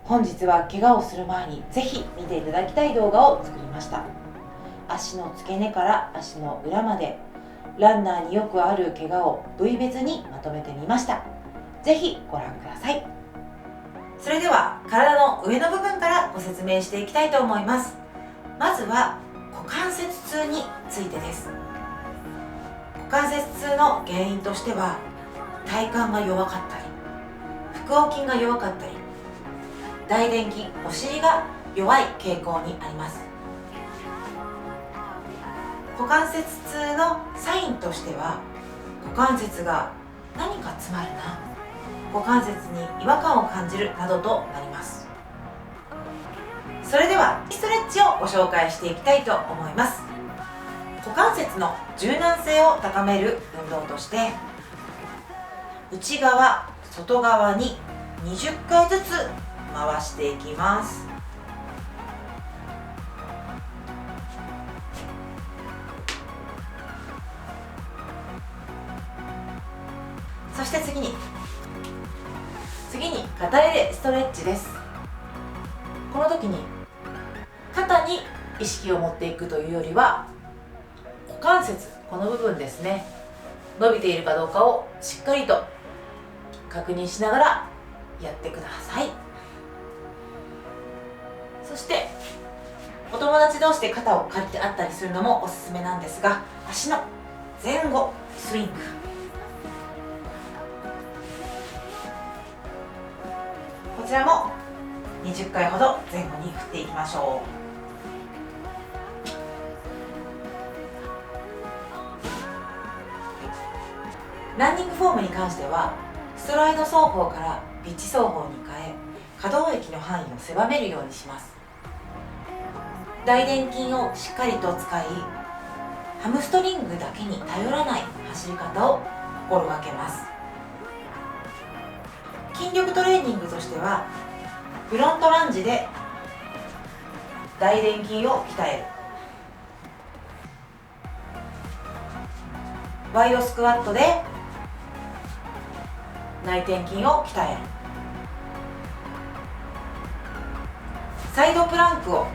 本日は怪我をする前にぜひ見ていただきたい動画を作りました。足の付け根から足の裏までランナーによくある怪我を部位別にまとめてみました。ぜひご覧ください。それでは体の上の部分からご説明していきたいと思います。まずは股関節痛についてです。股関節痛の原因としては体幹が弱かったり、腹横筋が弱かったり、大臀筋、お尻が弱い傾向にあります。股関節痛のサインとしては、股関節が何か詰まるな、股関節に違和感を感じるなどとなります。それではストレッチをご紹介していきたいと思います。股関節の柔軟性を高める運動として、内側外側に20回ずつ回していきます。そして次に肩入れストレッチです。この時に肩に意識を持っていくというよりは、股関節、この部分ですね、伸びているかどうかをしっかりと確認しながらやってください。そしてお友達同士で肩を借りてあったりするのもおすすめなんですが、足の前後スイング、こちらも20回ほど前後に振っていきましょう。ランニングフォームに関しては、ストライド走法からピッチ走法に変え、可動域の範囲を狭めるようにします。大臀筋をしっかりと使い、ハムストリングだけに頼らない走り方を心がけます。筋力トレーニングとしては、フロントランジで大臀筋を鍛える、ワイドスクワットで内転筋を鍛える、サイドプランクを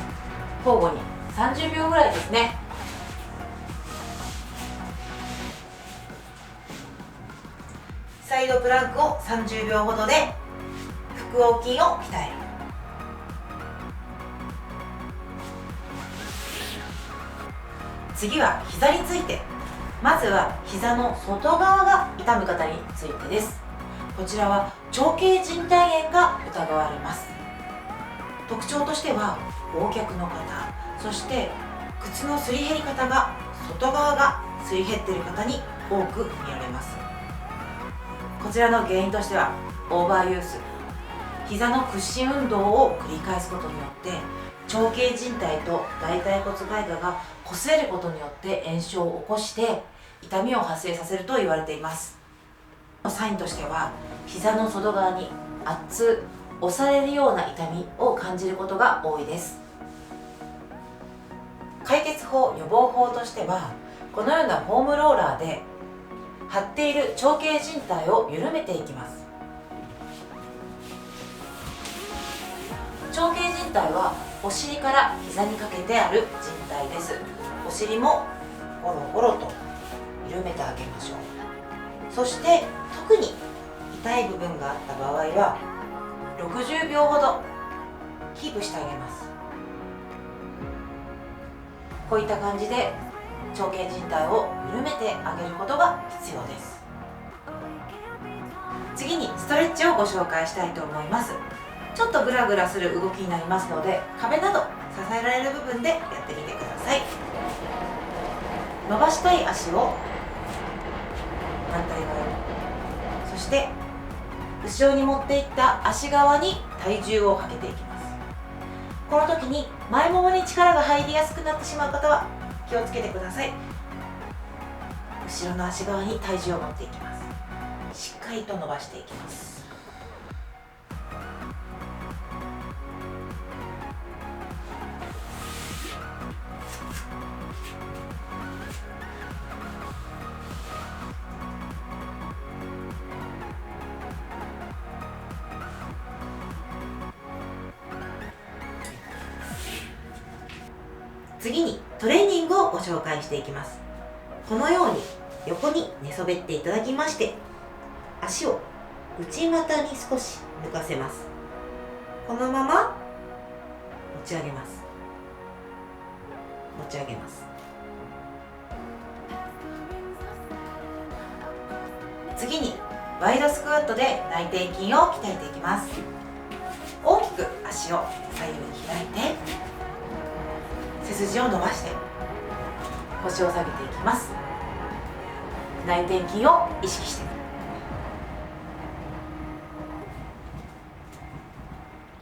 交互に30秒ぐらいですね。サイドプランクを30秒ほどで腹横筋を鍛える。次は膝について。まずは膝の外側が痛む方についてです。こちらは長径靭帯炎が疑われます。特徴としては、O脚の方、そして靴のすり減り方が外側がすり減っている方に多く見られます。こちらの原因としては、オーバーユース、膝の屈伸運動を繰り返すことによって長径靭帯と大腿骨外科が擦れることによって炎症を起こして痛みを発生させると言われています。サインとしては、膝の外側に圧、押されるような痛みを感じることが多いです。解決法、予防法としては、このようなフォームローラーで張っている長径靭帯を緩めていきます。長径靭帯はお尻から膝にかけてある靭帯です。お尻もゴロゴロと緩めてあげましょう。そして特に痛い部分があった場合は60秒ほどキープしてあげます。こういった感じで長径靭帯を緩めてあげることが必要です。次にストレッチをご紹介したいと思います。ちょっとグラグラする動きになりますので、壁など支えられる部分でやってみてください。伸ばしたい足を反対側に、そして後ろに持っていった足側に体重をかけていきます。この時に前ももに力が入りやすくなってしまう方は気をつけてください。後ろの足側に体重を持っていきます。しっかりと伸ばしていきます。次にトレーニングをご紹介していきます。このように横に寝そべっていただきまして、足を内股に少し抜かせます。このまま持ち上げます。持ち上げます。次にワイドスクワットで内転筋を鍛えていきます。大きく足を左右に開いて、背筋を伸ばして腰を下げていきます。内転筋を意識して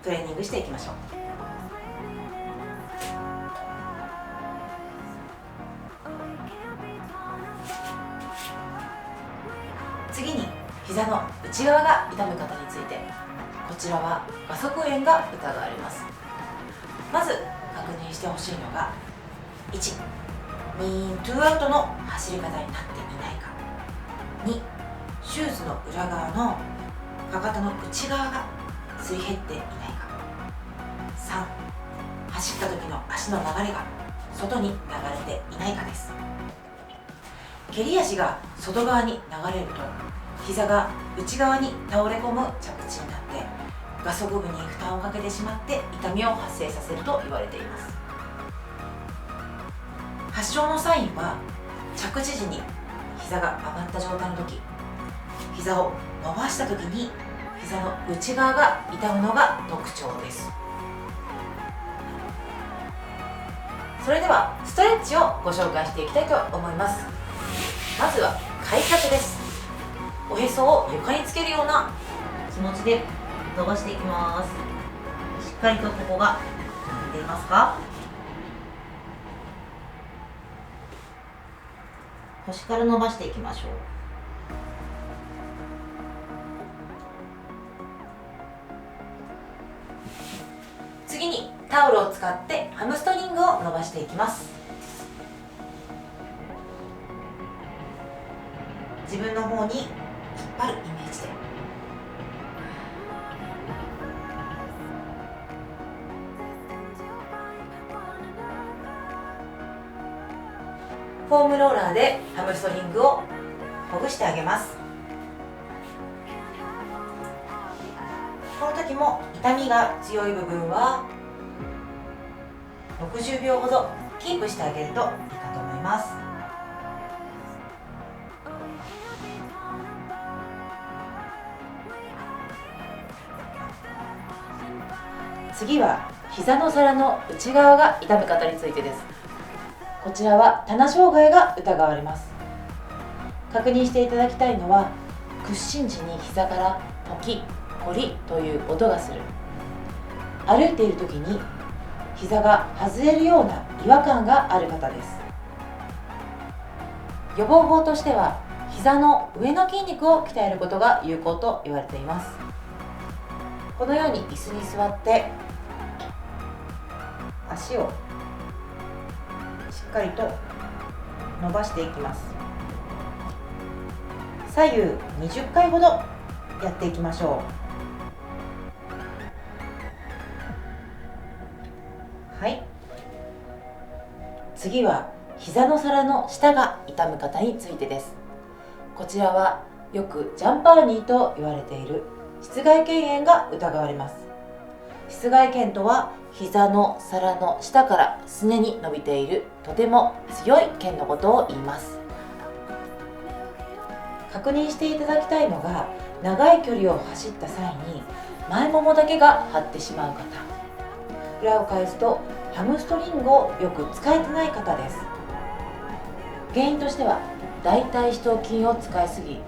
トレーニングしていきましょう。次に膝の内側が痛む方について、こちらは画側炎が疑われます。まず確認してほしいのが、1、ミーントゥーアウトの走り方になっていないか。2、シューズの裏側のかかとの内側がすり減っていないか。3、走った時の足の流れが外に流れていないかです。蹴り足が外側に流れると膝が内側に倒れ込む着地になって、画側部に負担をかけてしまって痛みを発生させると言われています。発症のサインは、着地時に膝が上がった状態の時、膝を伸ばした時に膝の内側が痛むのが特徴です。それではストレッチをご紹介していきたいと思います。まずは開脚です。おへそを床につけるような気持ちで伸ばしていきます。しっかりとここが見ていますか？腰から伸ばしていきましょう。次にタオルを使ってハムストリングを伸ばしていきます。自分の方に引っ張るイメージで、フォームローラーでハムストリングをほぐしてあげます。この時も痛みが強い部分は60秒ほどキープしてあげるといいかと思います。次は膝の皿の内側が痛む方についてです。こちらは棚障害が疑われます。確認していただきたいのは、屈伸時に膝からポキッ、コリという音がする。歩いている時に膝が外れるような違和感がある方です。予防法としては、膝の上の筋肉を鍛えることが有効と言われています。このように椅子に座って足をしっかりと伸ばしていきます。左右20回ほどやっていきましょう。はい。次は膝の皿の下が痛む方についてです。こちらはよくジャンパーニーと言われている膝蓋腱炎が疑われます。膝蓋腱とは、膝の皿の下からすねに伸びているとても強い腱のことを言います。確認していただきたいのが、長い距離を走った際に前ももだけが張ってしまう方、裏を返すとハムストリングをよく使えてない方です。原因としては、大腿四頭筋を使いすぎ、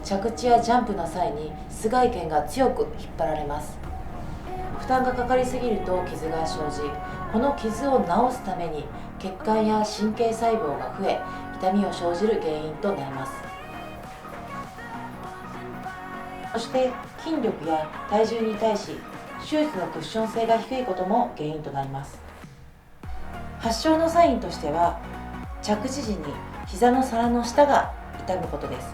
着地やジャンプの際に膝蓋腱が強く引っ張られます。負担がかかりすぎると傷が生じ、この傷を治すために血管や神経細胞が増え、痛みを生じる原因となります。そして筋力や体重に対し手術のクッション性が低いことも原因となります。発症のサインとしては、着地時に膝の皿の下が痛むことです。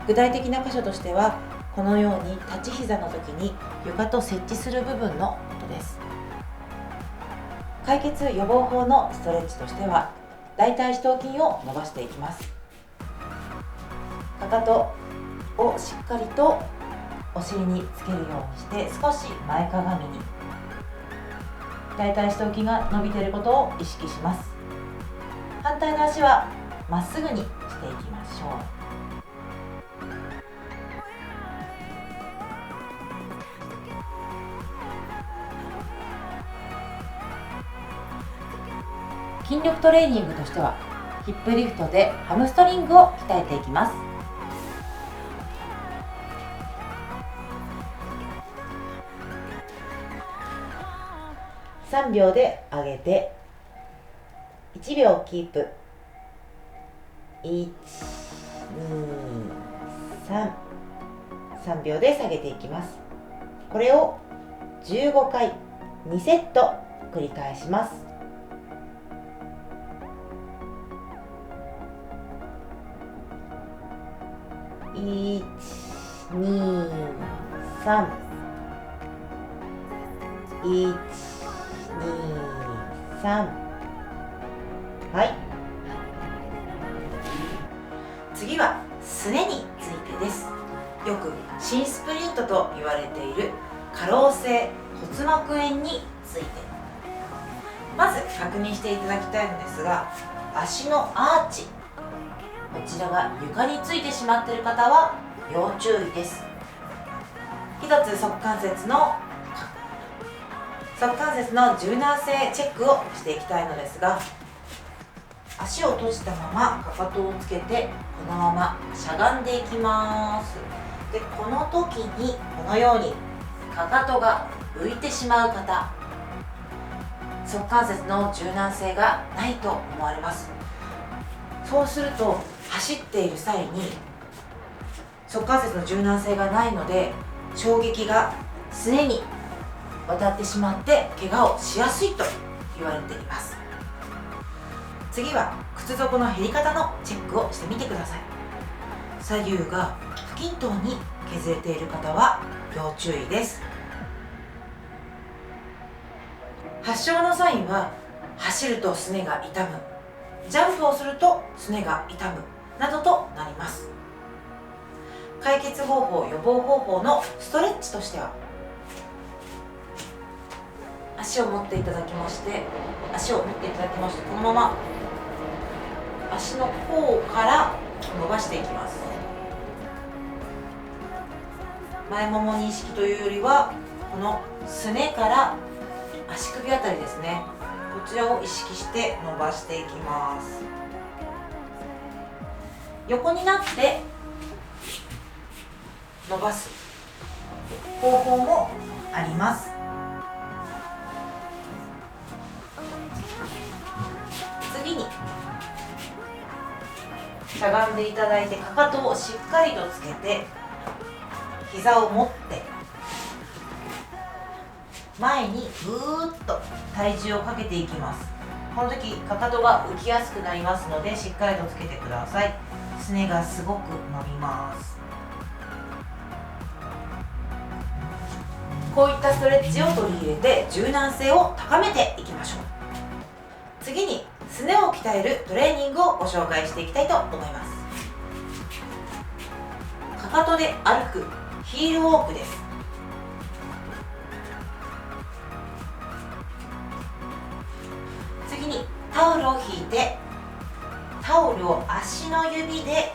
具体的な箇所としては、このように立ち膝の時に床と接地する部分のことです。解決予防法のストレッチとしては、大腿四頭筋を伸ばしていきます。かかとをしっかりとお尻につけるようにして、少し前かがみに大腿四頭筋が伸びていることを意識します。反対の足はまっすぐにしていきましょう。筋力トレーニングとしては、ヒップリフトでハムストリングを鍛えていきます。3秒で上げて、1秒キープ。1、2、3、3秒で下げていきます。これを15回2セット繰り返します。1、2、3、1、2、3。はい。次はすねについてです。よく新スプリントと言われている過労性骨膜炎について、まず確認していただきたいのですが、足のアーチ、こちらが床についてしまっている方は要注意です。一つ側関節の柔軟性チェックをしていきたいのですが、足を閉じたままかかとをつけて、このまましゃがんでいきます。で、この時にこのようにかかとが浮いてしまう方、側関節の柔軟性がないと思われます。そうすると走っている際に側関節の柔軟性がないので、衝撃がすねに渡ってしまって怪我をしやすいと言われています。次は靴底の減り方のチェックをしてみてください。左右が不均等に削れている方は要注意です。発症のサインは、走るとすねが痛む、ジャンプをするとすねが痛むなどとなります。解決方法、予防方法のストレッチとしては、足を持っていただきまして、このまま足の甲から伸ばしていきます。前ももに意識というよりは、このすねから足首あたりですね、こちらを意識して伸ばしていきます。横になって伸ばす方法もあります。次にしゃがんでいただいて、かかとをしっかりとつけて、膝を持って前にぐーっと体重をかけていきます。この時かかとが浮きやすくなりますので、しっかりとつけてください。すねがすごく伸びます。こういったストレッチを取り入れて柔軟性を高めていきましょう。次にすねを鍛えるトレーニングをご紹介していきたいと思います。かかとで歩くヒールウォークです。次にタオルを引いて、タオルを足の指で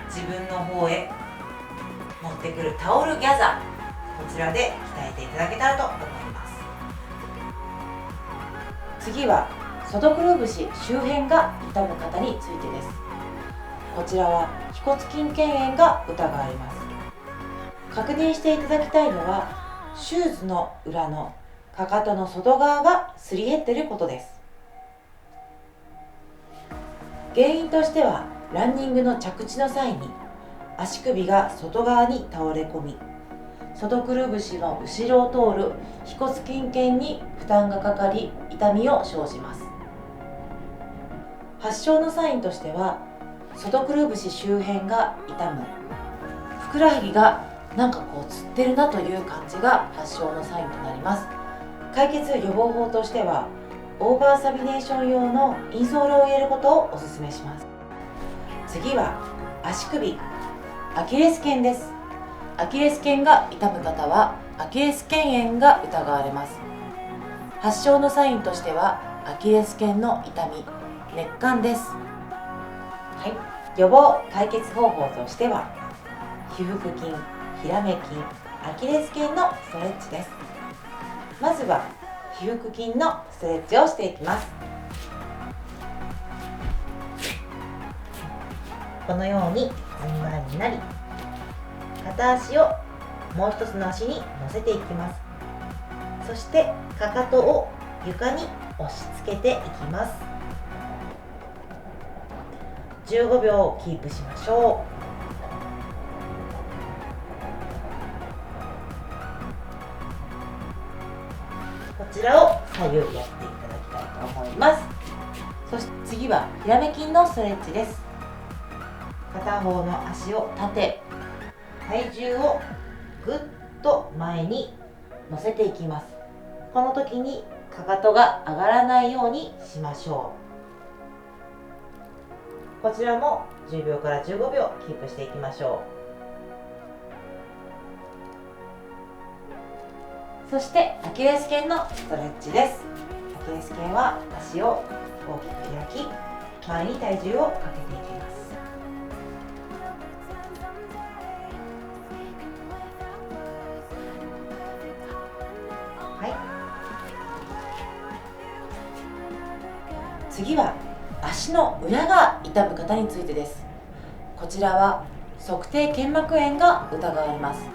自分の方へ持ってくるタオルギャザー、こちらで鍛えていただけたらと思います。次は外くるぶし周辺が痛む方についてです。こちらは腓骨筋腱炎が疑われます。確認していただきたいのは、シューズの裏のかかとの外側がすり減っていることです。原因としては、ランニングの着地の際に足首が外側に倒れ込み、外くるぶしの後ろを通る腓骨筋腱に負担がかかり、痛みを生じます。発症のサインとしては、外くるぶし周辺が痛む、ふくらはぎがなんかこうつってるなという感じが発症のサインとなります。解決予防法としては、オーバーサビネーション用のインソールを入れることをお勧めします。次は足首、アキレス腱です。アキレス腱が痛む方はアキレス腱炎が疑われます。発症のサインとしてはアキレス腱の痛み、熱感です。予防解決方法としては、腓腹筋、ひらめ筋、アキレス腱のストレッチです。まずは腓腹筋のストレッチをしていきます。このように順番になり、片足をもう一つの足に乗せていきます。そしてかかとを床に押し付けていきます。15秒キープしましょう。こちらを左右やっていただきたいと思います。そして次はひらめ筋のストレッチです。片方の足を立て、体重をぐっと前に乗せていきます。この時にかかとが上がらないようにしましょう。こちらも10秒から15秒キープしていきましょう。そしてアキレス腱のストレッチです。アキレス腱は足を大きく開き、前に体重をかけていきます。次は足の裏が痛む方についてです。こちらは足底腱膜炎が疑われます。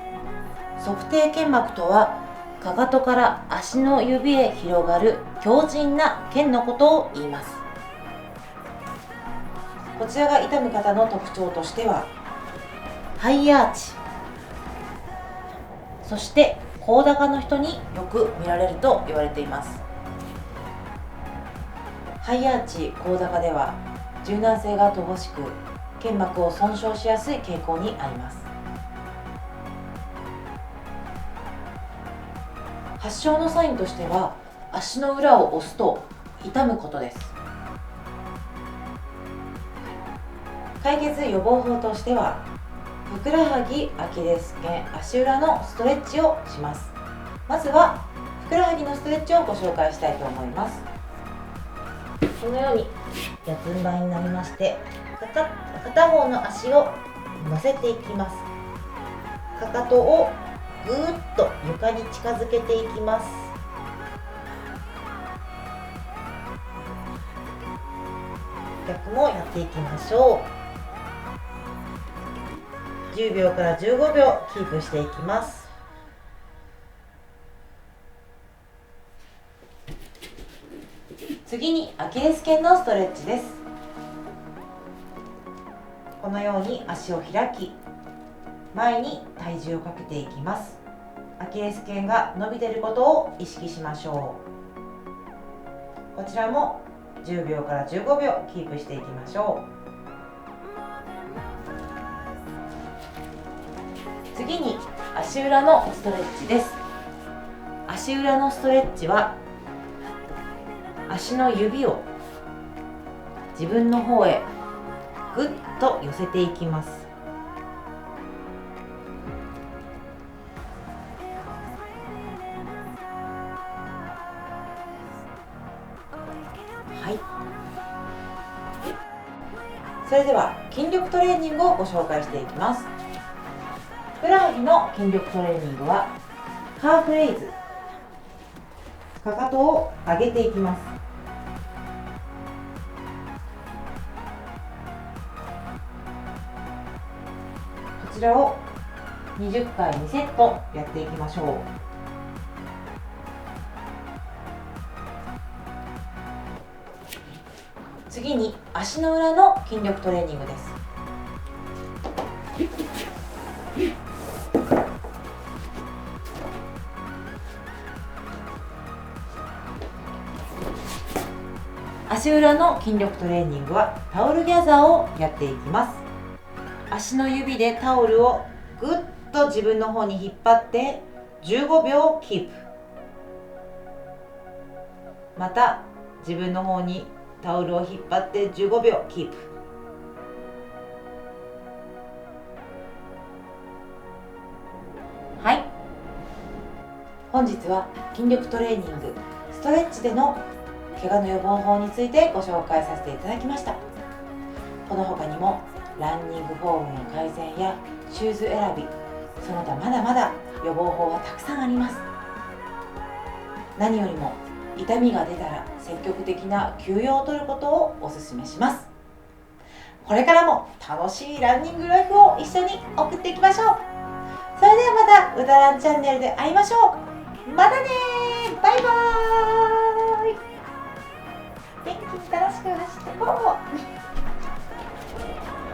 足底腱膜とは、かかとから足の指へ広がる強靭な腱のことを言います。こちらが痛む方の特徴としては、ハイアーチ、そして高高の人によく見られると言われています。ハイアーチ、高高では柔軟性が乏しく、腱膜を損傷しやすい傾向にあります。発症のサインとしては、足の裏を押すと痛むことです。解決予防法としては、ふくらはぎ、アキレス腱、足裏のストレッチをします。まずはふくらはぎのストレッチをご紹介したいと思います。このように四つん這いになりまして、片方の足を乗せていきます。かかとをぐーっと床に近づけていきます。逆もやっていきましょう。10秒から15秒キープしていきます。次にアキレス腱のストレッチです。このように足を開き、前に体重をかけていきます。アキレス腱が伸びていることを意識しましょう。こちらも10秒から15秒キープしていきましょう。次に足裏のストレッチです。足裏のストレッチは、足の指を自分の方へぐっと寄せていきます。はい。それでは筋力トレーニングをご紹介していきます。ふくらはぎの筋力トレーニングは、カーフレイズ、かかとを上げていきます。こちらを20回2セットやっていきましょう。次に足の裏の筋力トレーニングです。足裏の筋力トレーニングはタオルギャザーをやっていきます。足の指でタオルをぐっと自分の方に引っ張って15秒キープ。また自分の方にタオルを引っ張って15秒キープ。はい、本日は筋力トレーニングストレッチでの怪我の予防法についてご紹介させていただきました。この他にもランニングフォームの改善やシューズ選び、その他まだまだ予防法はたくさんあります。何よりも痛みが出たら積極的な休養を取ることをお勧めします。これからも楽しいランニングライフを一緒に送っていきましょう。それではまたうたらんチャンネルで会いましょう。またねー、バイバーイ。元気に楽しく走ってこう。